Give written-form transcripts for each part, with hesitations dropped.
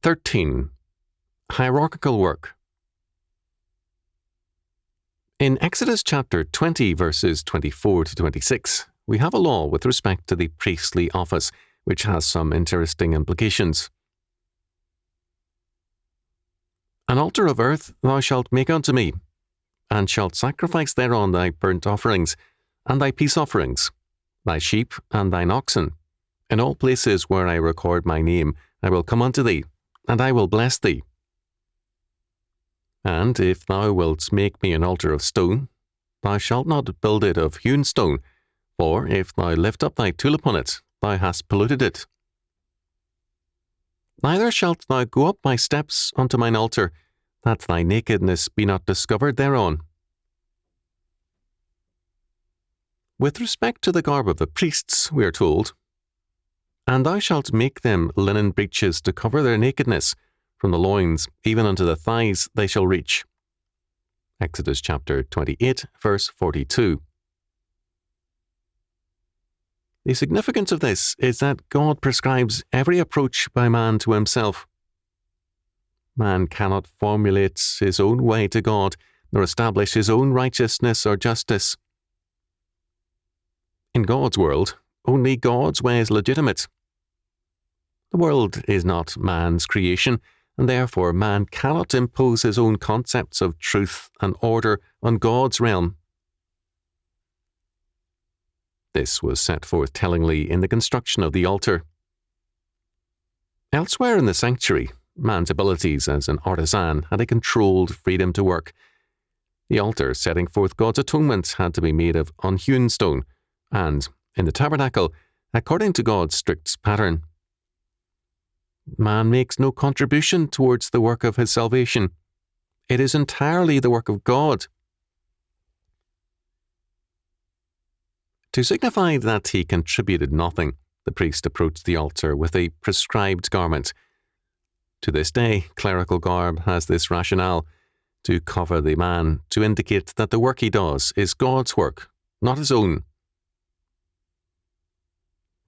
13. Hierarchical work. In Exodus chapter 20, verses 24 to 26, we have a law with respect to the priestly office, which has some interesting implications. An altar of earth thou shalt make unto me, and shalt sacrifice thereon thy burnt offerings, and thy peace offerings, thy sheep and thine oxen. In all places where I record my name, I will come unto thee, and I will bless thee. And if thou wilt make me an altar of stone, thou shalt not build it of hewn stone, for if thou lift up thy tool upon it, thou hast polluted it. Neither shalt thou go up my steps unto mine altar, that thy nakedness be not discovered thereon. With respect to the garb of the priests, we are told, And thou shalt make them linen breeches to cover their nakedness, from the loins even unto the thighs they shall reach. Exodus chapter 28, verse 42. The significance of this is that God prescribes every approach by man to himself. Man cannot formulate his own way to God, nor establish his own righteousness or justice. In God's world, only God's way is legitimate. The world is not man's creation, and therefore man cannot impose his own concepts of truth and order on God's realm. This was set forth tellingly in the construction of the altar. Elsewhere in the sanctuary, man's abilities as an artisan had a controlled freedom to work. The altar setting forth God's atonement had to be made of unhewn stone, and, in the tabernacle, according to God's strict pattern. Man makes no contribution towards the work of his salvation. It is entirely the work of God. To signify that he contributed nothing, the priest approached the altar with a prescribed garment. To this day, clerical garb has this rationale: to cover the man, to indicate that the work he does is God's work, not his own.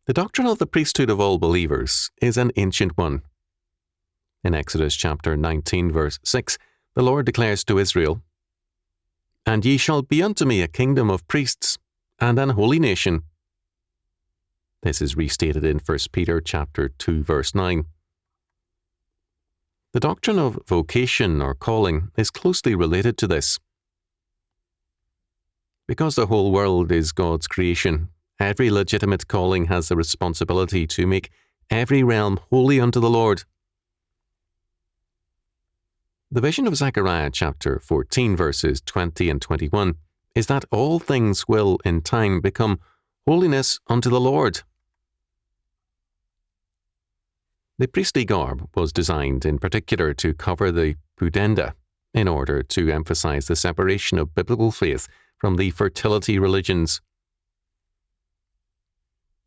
The doctrine of the priesthood of all believers is an ancient one. In Exodus chapter 19, verse 6, the Lord declares to Israel, And ye shall be unto me a kingdom of priests, and an holy nation. This is restated in 1 Peter chapter 2, verse 9. The doctrine of vocation or calling is closely related to this. Because the whole world is God's creation, every legitimate calling has the responsibility to make every realm holy unto the Lord. The vision of Zechariah chapter 14 verses 20 and 21 is that all things will in time become holiness unto the Lord. The priestly garb was designed in particular to cover the pudenda in order to emphasize the separation of biblical faith from the fertility religions.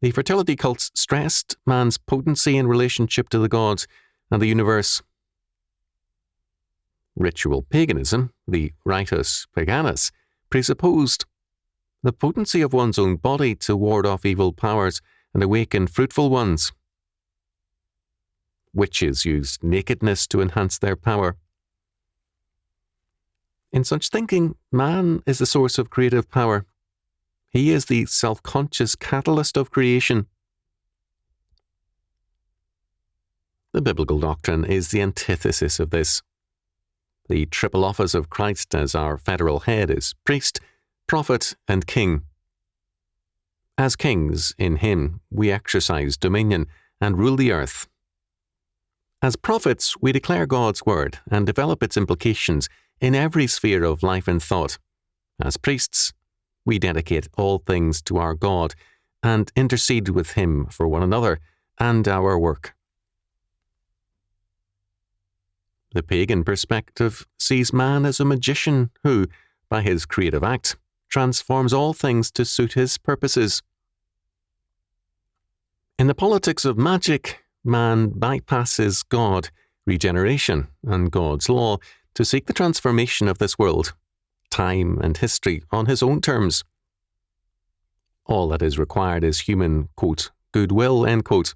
The fertility cults stressed man's potency in relationship to the gods and the universe. Ritual paganism, the ritus paganus, presupposed the potency of one's own body to ward off evil powers and awaken fruitful ones. Witches used nakedness to enhance their power. In such thinking, man is the source of creative power. He is the self-conscious catalyst of creation. The biblical doctrine is the antithesis of this. The triple office of Christ as our federal head is priest, prophet, and king. As kings, in him, we exercise dominion and rule the earth. As prophets, we declare God's word and develop its implications in every sphere of life and thought. As priests, we dedicate all things to our God and intercede with him for one another and our work. The pagan perspective sees man as a magician who, by his creative act, transforms all things to suit his purposes. In the politics of magic, man bypasses God, regeneration, and God's law to seek the transformation of this world, time, and history on his own terms. All that is required is human, quote, goodwill, end quote.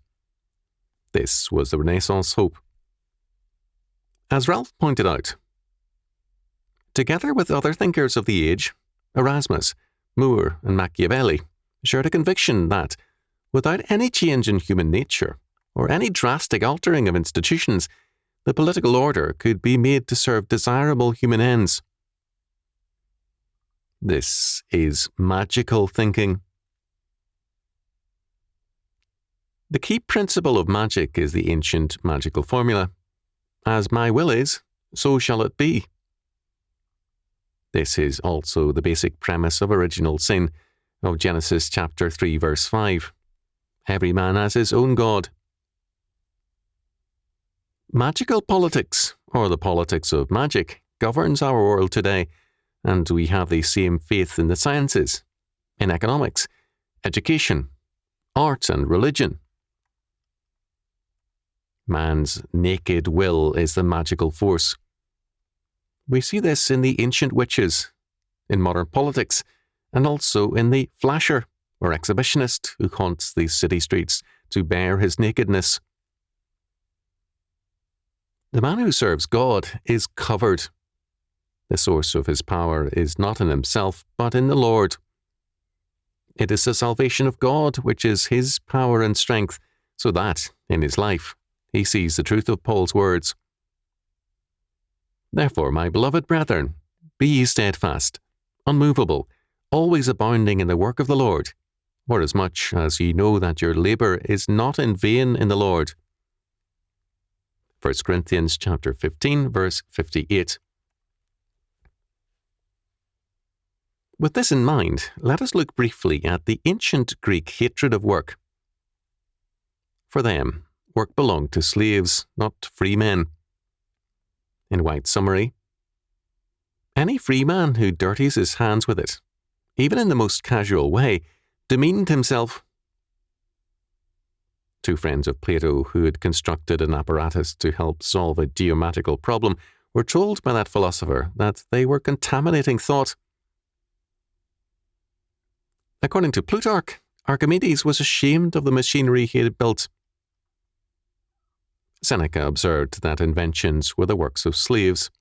This was the Renaissance hope. As Ralph pointed out, together with other thinkers of the age, Erasmus, Moore, and Machiavelli shared a conviction that, without any change in human nature, or any drastic altering of institutions, the political order could be made to serve desirable human ends. This is magical thinking. The key principle of magic is the ancient magical formula: as my will is, so shall it be. This is also the basic premise of original sin, of Genesis chapter 3 verse 5. Every man has his own God. Magical politics, or the politics of magic, governs our world today, and we have the same faith in the sciences, in economics, education, art and religion. Man's naked will is the magical force. We see this in the ancient witches, in modern politics, and also in the flasher, or exhibitionist, who haunts the city streets to bear his nakedness. The man who serves God is covered. The source of his power is not in himself, but in the Lord. It is the salvation of God which is his power and strength, so that, in his life, he sees the truth of Paul's words. Therefore, my beloved brethren, be ye steadfast, unmovable, always abounding in the work of the Lord, forasmuch as ye know that your labour is not in vain in the Lord. 1 Corinthians chapter 15, verse 58. With this in mind, let us look briefly at the ancient Greek hatred of work. For them, work belonged to slaves, not free men. In white summary, any free man who dirties his hands with it, even in the most casual way, demeaned himself. Two friends of Plato who had constructed an apparatus to help solve a geometrical problem were told by that philosopher that they were contaminating thought. According to Plutarch, Archimedes was ashamed of the machinery he had built. Seneca observed that inventions were the works of slaves.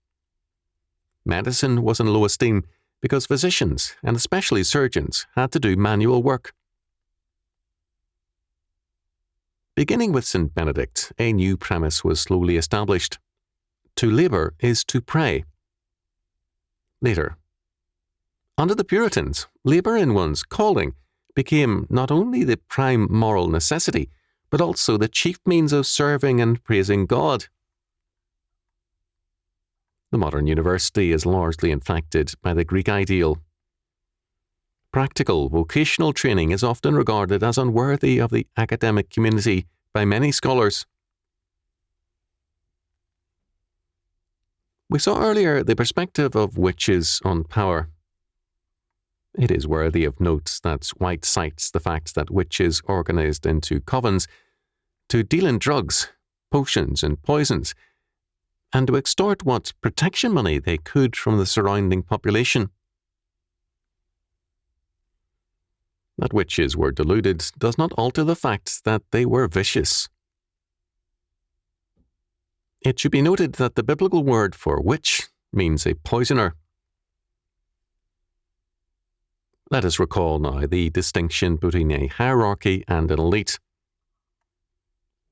Medicine was in low esteem because physicians, and especially surgeons, had to do manual work. Beginning with St. Benedict, a new premise was slowly established. To labour is to pray. Later, under the Puritans, labour in one's calling became not only the prime moral necessity, but also the chief means of serving and praising God. The modern university is largely infected by the Greek ideal. Practical vocational training is often regarded as unworthy of the academic community by many scholars. We saw earlier the perspective of witches on power. It is worthy of note that White cites the fact that witches organized into covens to deal in drugs, potions, and poisons, and to extort what protection money they could from the surrounding population. That witches were deluded does not alter the fact that they were vicious. It should be noted that the biblical word for witch means a poisoner. Let us recall now the distinction between a hierarchy and an elite.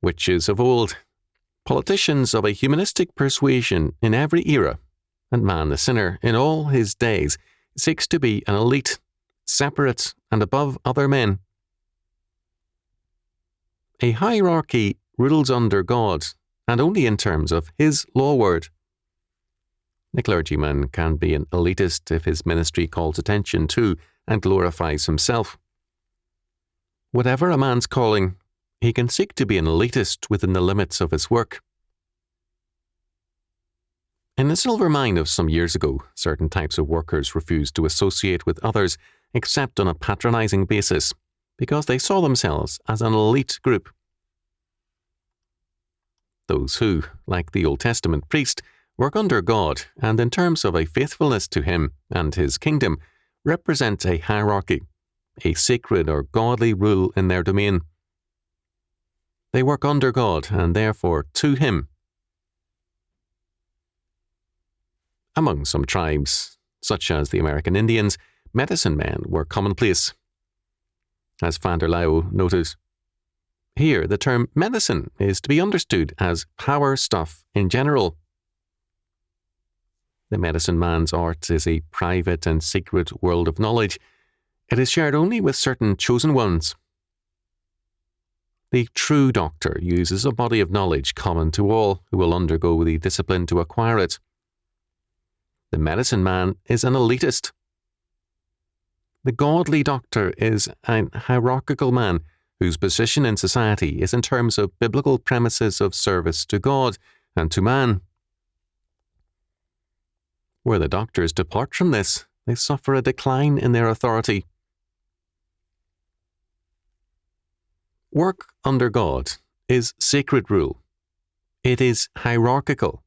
Witches of old, politicians of a humanistic persuasion in every era, and man the sinner in all his days seeks to be an elite, separate and above other men. A hierarchy rules under God, and only in terms of his law word. The clergyman can be an elitist if his ministry calls attention to and glorifies himself. Whatever a man's calling, he can seek to be an elitist within the limits of his work. In the silver mine of some years ago, certain types of workers refused to associate with others except on a patronizing basis, because they saw themselves as an elite group. Those who, like the Old Testament priest, work under God and in terms of a faithfulness to him and his kingdom, represent a hierarchy, a sacred or godly rule in their domain. They work under God and therefore to him. Among some tribes, such as the American Indians, medicine men were commonplace. As van der Leeuw noted, here the term medicine is to be understood as power stuff in general. The medicine man's art is a private and secret world of knowledge. It is shared only with certain chosen ones. The true doctor uses a body of knowledge common to all who will undergo the discipline to acquire it. The medicine man is an elitist. The godly doctor is an hierarchical man whose position in society is in terms of biblical premises of service to God and to man. Where the doctors depart from this, they suffer a decline in their authority. Work under God is sacred rule. It is hierarchical.